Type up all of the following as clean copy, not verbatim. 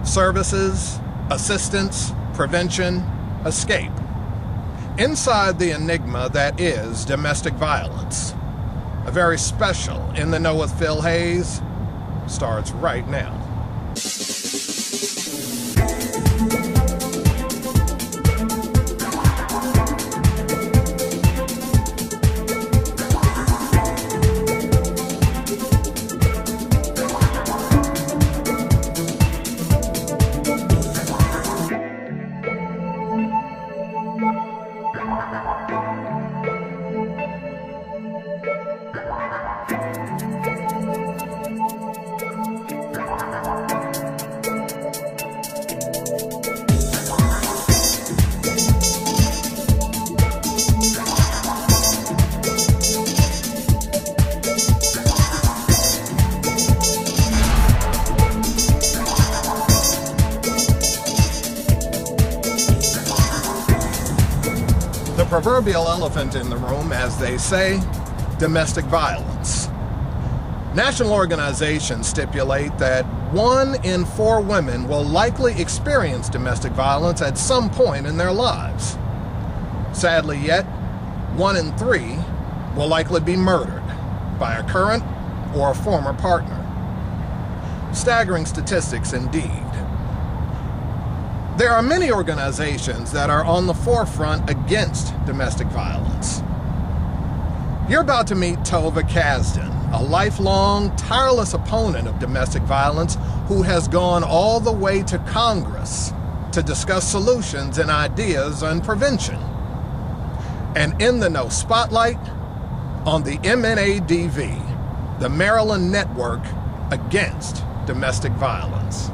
services, assistance, prevention, escape. Inside the enigma that is domestic violence, a very special In the Know with Phil Hayes starts right now. Proverbial elephant in the room, as they say, domestic violence. National organizations stipulate that 1 in 4 women will likely experience domestic violence at some point in their lives. Sadly yet, 1 in 3 will likely be murdered by a current or a former partner. Staggering statistics indeed. There are many organizations that are on the forefront against domestic violence. You're about to meet Tovah Kasdin, a lifelong, tireless opponent of domestic violence who has gone all the way to Congress to discuss solutions and ideas on prevention. And In the Know spotlight on the MNADV, the Maryland Network Against Domestic Violence.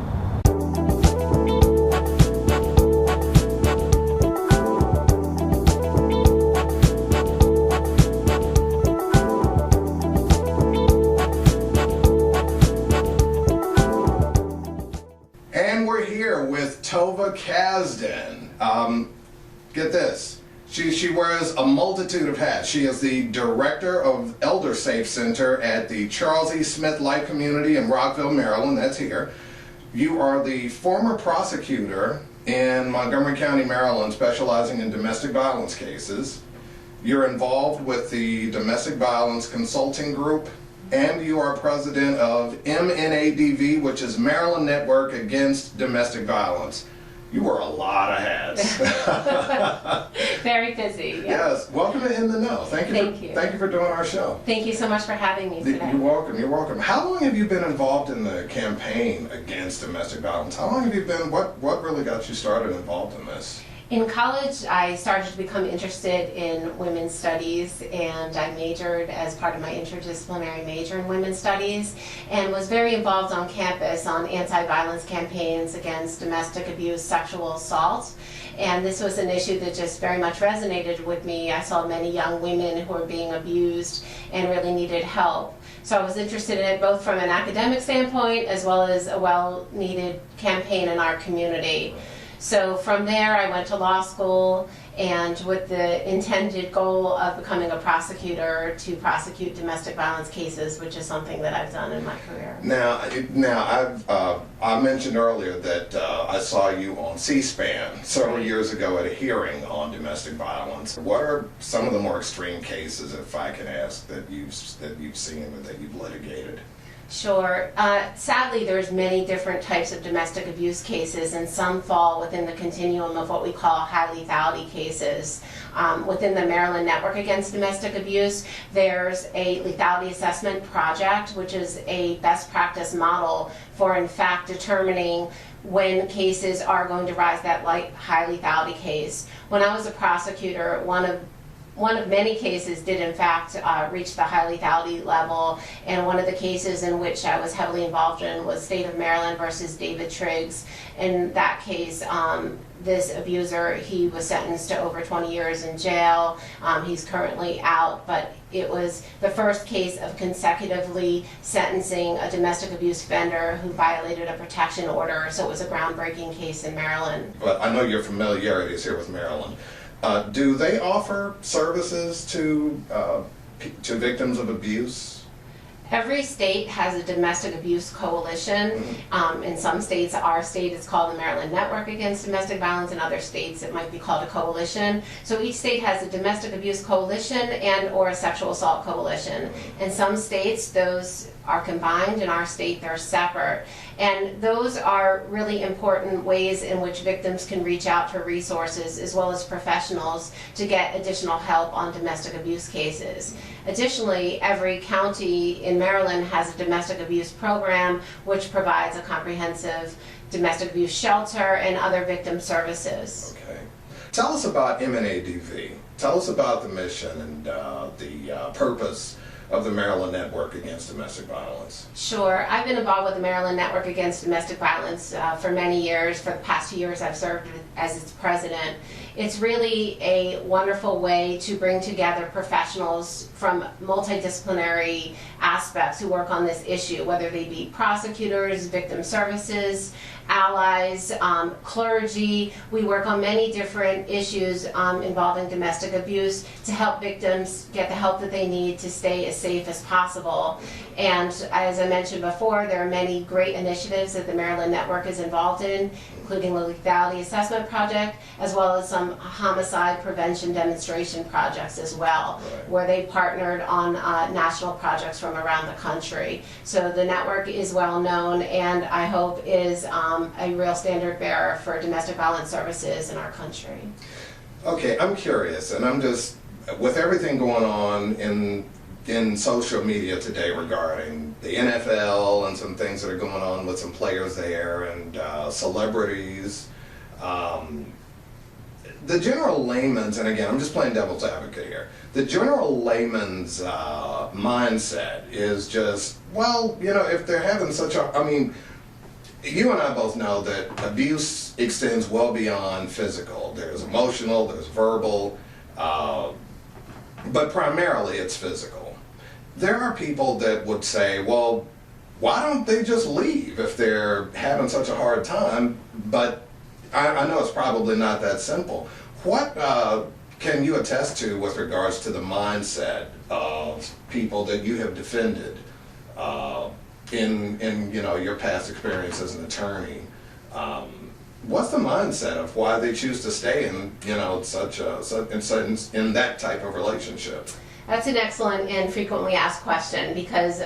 Tovah Kasdin. Get this. She wears a multitude of hats. She is the director of Elder Safe Center at the Charles E. Smith Life Community in Rockville, Maryland. That's here. You are the former prosecutor in Montgomery County, Maryland, specializing in domestic violence cases. You're involved with the Domestic Violence Consulting Group, and you are president of MNADV, which is Maryland Network Against Domestic Violence. You wear a lot of hats. Very busy. Yeah. Yes. Welcome to In the Know. Thank you for doing our show. Thank you so much for having me today. You're welcome. You're welcome. How long have you been involved in the campaign against domestic violence? How long have you been? What really got you started involved in this? In college, I started to become interested in women's studies, and I majored as part of my interdisciplinary major in women's studies, and was very involved on campus on anti-violence campaigns against domestic abuse, sexual assault. And this was an issue that just very much resonated with me. I saw many young women who were being abused and really needed help. So I was interested in it both from an academic standpoint as well as a well-needed campaign in our community. So from there I went to law school, and with the intended goal of becoming a prosecutor to prosecute domestic violence cases, which is something that I've done in my career. Now I mentioned earlier that I saw you on C-SPAN several years ago at a hearing on domestic violence. What are some of the more extreme cases, if I can ask, that you've seen or that you've litigated? Sure. Sadly, there's many different types of domestic abuse cases, and some fall within the continuum of what we call high lethality cases. Within the Maryland Network Against Domestic Abuse, there's a lethality assessment project, which is a best practice model for, in fact, determining when cases are going to rise that high lethality case. When I was a prosecutor, one of many cases did in fact reach the high lethality level, and one of the cases in which I was heavily involved in was State of Maryland versus David Triggs. In that case, this abuser, he was sentenced to over 20 years in jail. He's currently out, but it was the first case of consecutively sentencing a domestic abuse offender who violated a protection order, so it was a groundbreaking case in Maryland. But I know your familiarity is here with Maryland. Do they offer services to victims of abuse? Every state has a domestic abuse coalition. In some states, our state is called the Maryland Network Against Domestic Violence. In other states, it might be called a coalition. So each state has a domestic abuse coalition and or a sexual assault coalition. In some states, those are combined. In our state, they're separate. And those are really important ways in which victims can reach out for resources as well as professionals to get additional help on domestic abuse cases. Additionally, every county in Maryland has a domestic abuse program which provides a comprehensive domestic abuse shelter and other victim services. Okay. Tell us about MNADV. Tell us about the mission and the purpose of the Maryland Network Against Domestic Violence. Sure. I've been involved with the Maryland Network Against Domestic Violence for many years. For the past 2 years, I've served as its president. It's really a wonderful way to bring together professionals from multidisciplinary aspects who work on this issue, whether they be prosecutors, victim services, allies, clergy. We work on many different issues involving domestic abuse to help victims get the help that they need to stay as safe as possible. And as I mentioned before, there are many great initiatives that the Maryland Network is involved in, including the Lethality Assessment Project, as well as some homicide prevention demonstration projects as well, where they partnered on national projects from around the country. So the network is well known and I hope is a real standard bearer for domestic violence services in our country. Okay, I'm curious, and I'm just, with everything going on in social media today regarding the NFL and some things that are going on with some players there and celebrities, the general layman's, and again, I'm just playing devil's advocate here, the general layman's mindset is just, well, you know, if they're having such a, I mean, you and I both know that abuse extends well beyond physical. There's emotional, there's verbal, but primarily it's physical. There are people that would say, well, why don't they just leave if they're having such a hard time? But I know it's probably not that simple. What can you attest to with regards to the mindset of people that you have defended in you know, your past experience as an attorney? What's the mindset of why they choose to stay in, you know, in that type of relationship? That's an excellent and frequently asked question because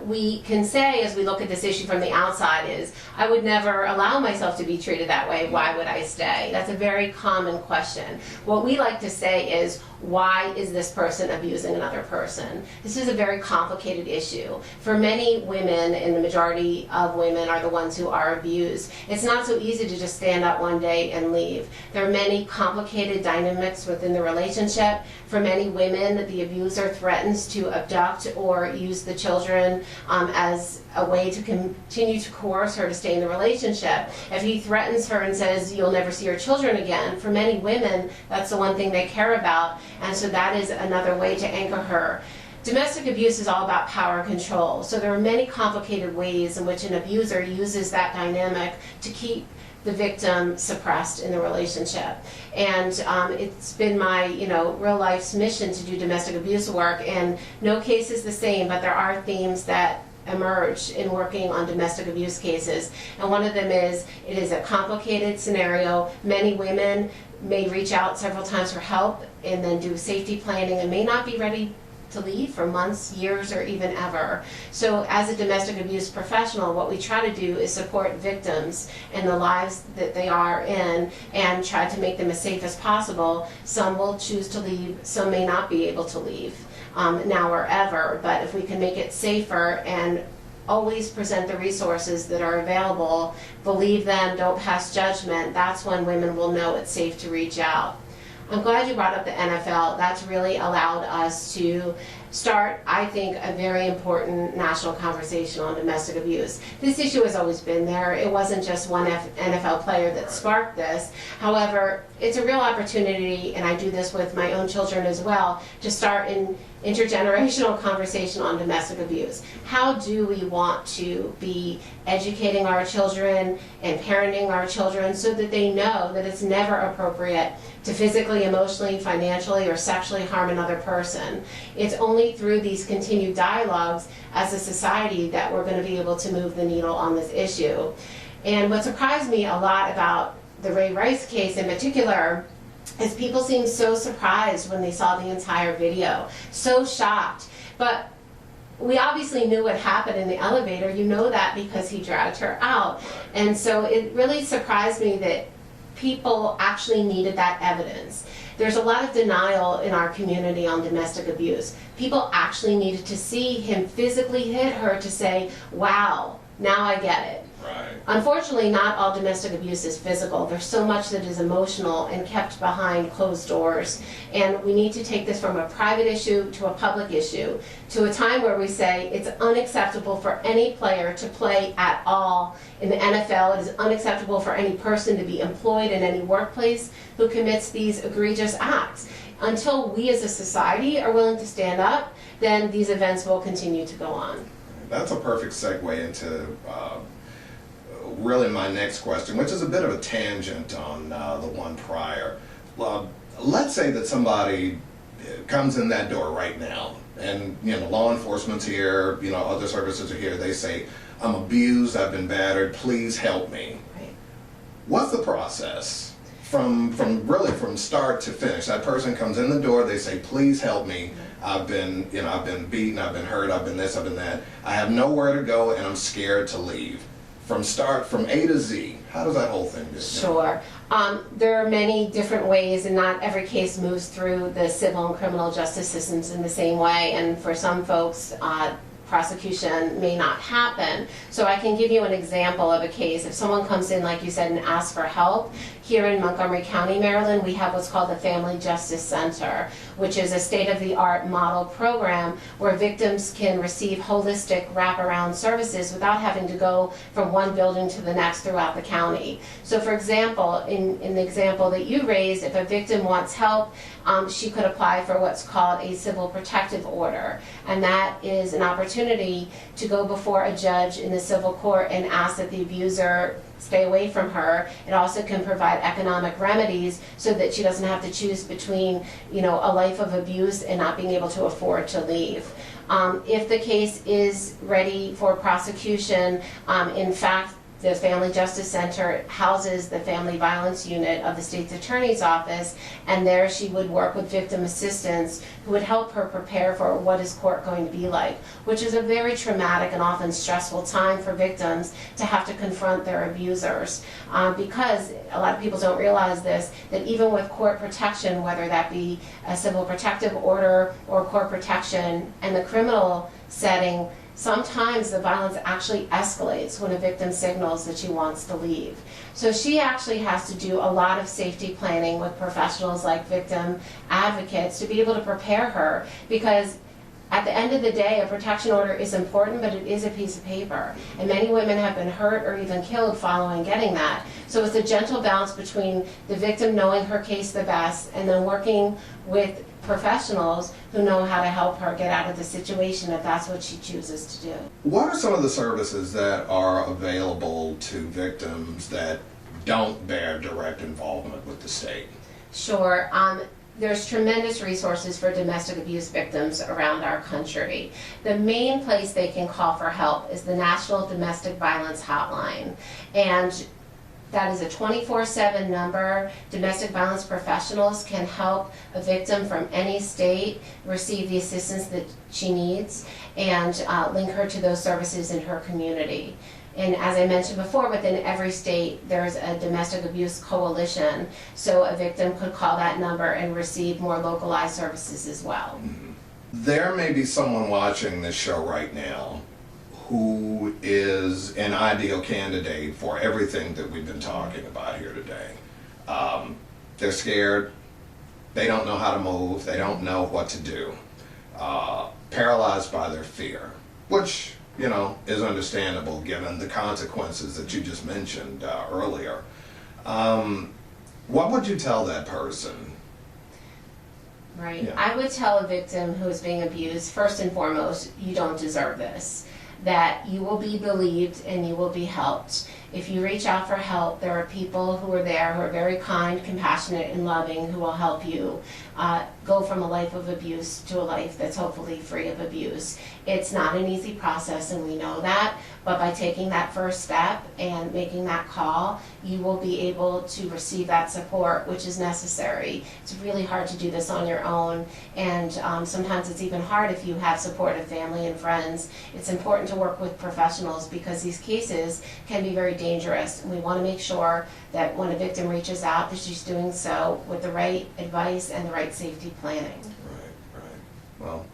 we can say as we look at this issue from the outside is, I would never allow myself to be treated that way, why would I stay? That's a very common question. What we like to say is, why is this person abusing another person? This is a very complicated issue. For many women, and the majority of women are the ones who are abused, it's not so easy to just stand up one day and leave. There are many complicated dynamics within the relationship. For many women, the abuser threatens to abduct or use the children as a way to continue to coerce her to stay in the relationship. If he threatens her and says, you'll never see your children again, for many women, that's the one thing they care about, and so that is another way to anchor her. Domestic abuse is all about power control, so there are many complicated ways in which an abuser uses that dynamic to keep the victim suppressed in the relationship. And it's been my, you know, real life's mission to do domestic abuse work, and no case is the same, but there are themes that emerge in working on domestic abuse cases. And one of them is, it is a complicated scenario. Many women may reach out several times for help and then do safety planning and may not be ready to leave for months, years, or even ever. So as a domestic abuse professional, what we try to do is support victims and the lives that they are in and try to make them as safe as possible. Some will choose to leave, some may not be able to leave now or ever, but if we can make it safer and always present the resources that are available, believe them, don't pass judgment, that's when women will know it's safe to reach out. I'm glad you brought up the NFL. That's really allowed us to start, I think, a very important national conversation on domestic abuse. This issue has always been there. It wasn't just one NFL player that sparked this. However, it's a real opportunity, and I do this with my own children as well, to start intergenerational conversation on domestic abuse. How do we want to be educating our children and parenting our children so that they know that it's never appropriate to physically, emotionally, financially, or sexually harm another person? It's only through these continued dialogues as a society that we're going to be able to move the needle on this issue. And what surprised me a lot about the Ray Rice case in particular is people seemed so surprised when they saw the entire video, so shocked. But we obviously knew what happened in the elevator. You know that because he dragged her out. And so it really surprised me that people actually needed that evidence. There's a lot of denial in our community on domestic abuse. People actually needed to see him physically hit her to say, wow, now I get it. Right. Unfortunately, not all domestic abuse is physical. There's so much that is emotional and kept behind closed doors. And we need to take this from a private issue to a public issue, to a time where we say it's unacceptable for any player to play at all in the NFL. It is unacceptable for any person to be employed in any workplace who commits these egregious acts. Until we as a society are willing to stand up, then these events will continue to go on. That's a perfect segue into really my next question, which is a bit of a tangent on the one prior. Let's say that somebody comes in that door right now, and law enforcement's here, other services are here. They say, "I'm abused, I've been battered, please help me." Right. What's the process from start to finish? That person comes in the door, they say, "Please help me. I've been beaten, I've been hurt, I've been this, I've been that. I have nowhere to go, and I'm scared to leave." From A to Z, how does that whole thing go? Sure. There are many different ways, and not every case moves through the civil and criminal justice systems in the same way. And for some folks, prosecution may not happen. So I can give you an example of a case. If someone comes in, like you said, and asks for help, here in Montgomery County, Maryland, we have what's called the Family Justice Center, which is a state-of-the-art model program where victims can receive holistic wraparound services without having to go from one building to the next throughout the county. So for example, in the example that you raised, if a victim wants help, she could apply for what's called a civil protective order. And that is an opportunity to go before a judge in the civil court and ask that the abuser stay away from her. It also can provide economic remedies so that she doesn't have to choose between, a life of abuse and not being able to afford to leave. If the case is ready for prosecution, in fact, the Family Justice Center houses the Family Violence Unit of the State's Attorney's Office, and there she would work with victim assistants who would help her prepare for what is court going to be like, which is a very traumatic and often stressful time for victims to have to confront their abusers. Because a lot of people don't realize this, that even with court protection, whether that be a civil protective order or court protection in the criminal setting, sometimes the violence actually escalates when a victim signals that she wants to leave. So she actually has to do a lot of safety planning with professionals like victim advocates to be able to prepare her, because at the end of the day, a protection order is important, but it is a piece of paper. And many women have been hurt or even killed following getting that. So it's a gentle balance between the victim knowing her case the best and then working with professionals who know how to help her get out of the situation if that's what she chooses to do. What are some of the services that are available to victims that don't bear direct involvement with the state? Sure. There's tremendous resources for domestic abuse victims around our country. The main place they can call for help is the National Domestic Violence Hotline. And that is a 24/7 number. Domestic violence professionals can help a victim from any state receive the assistance that she needs and link her to those services in her community. And as I mentioned before, within every state, there's a domestic abuse coalition, so a victim could call that number and receive more localized services as well. Mm-hmm. There may be someone watching this show right now who is an ideal candidate for everything that we've been talking about here today. They're scared, they don't know how to move, they don't know what to do, paralyzed by their fear, which is understandable given the consequences that you just mentioned earlier. What would you tell that person? Right. Yeah. I would tell a victim who is being abused, first and foremost, you don't deserve this. That you will be believed and you will be helped. If you reach out for help, there are people who are there who are very kind, compassionate, and loving who will help you go from a life of abuse to a life that's hopefully free of abuse. It's not an easy process, and we know that, but by taking that first step and making that call, you will be able to receive that support, which is necessary. It's really hard to do this on your own, and sometimes it's even hard if you have supportive family and friends. It's important to work with professionals because these cases can be very dangerous, and we want to make sure that when a victim reaches out that she's doing so with the right advice and the right safety planning. Right. Well,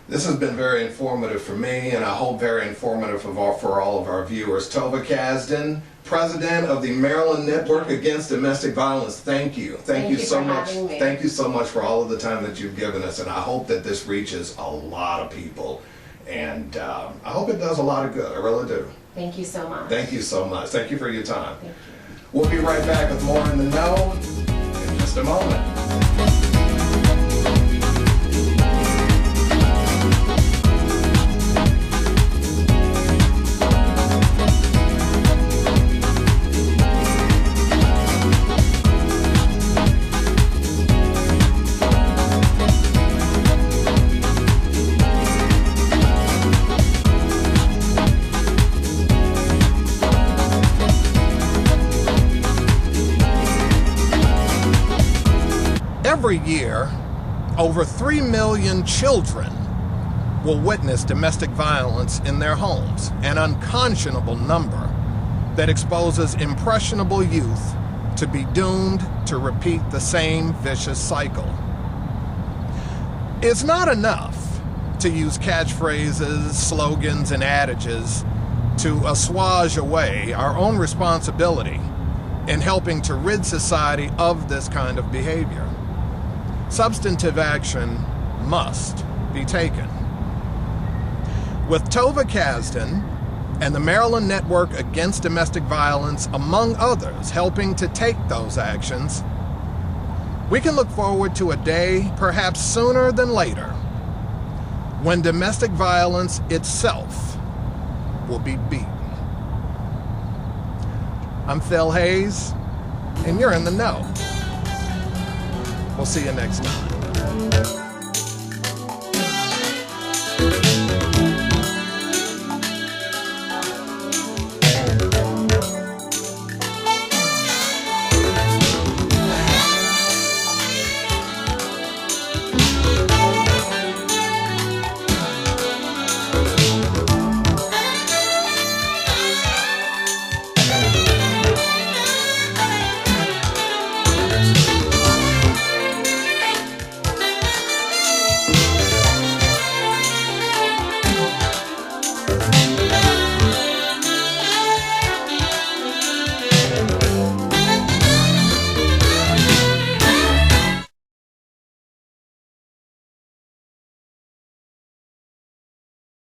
this has been very informative for me, and I hope very informative for all of our viewers. Tovah Kasdin, President of the Maryland Network Against Domestic Violence, thank you. Thank you so much. Thank you so much for all of the time that you've given us, and I hope that this reaches a lot of people, and I hope it does a lot of good. I really do. Thank you so much. Thank you so much. Thank you for your time. Thank you. We'll be right back with more in the know in just a moment. Every year, over 3 million children will witness domestic violence in their homes, an unconscionable number that exposes impressionable youth to be doomed to repeat the same vicious cycle. It's not enough to use catchphrases, slogans, and adages to assuage away our own responsibility in helping to rid society of this kind of behavior. Substantive action must be taken. With Tovah Kasdin and the Maryland Network Against Domestic Violence, among others, helping to take those actions, we can look forward to a day, perhaps sooner than later, when domestic violence itself will be beaten. I'm Phil Hayes, and you're in the know. We'll see you next time.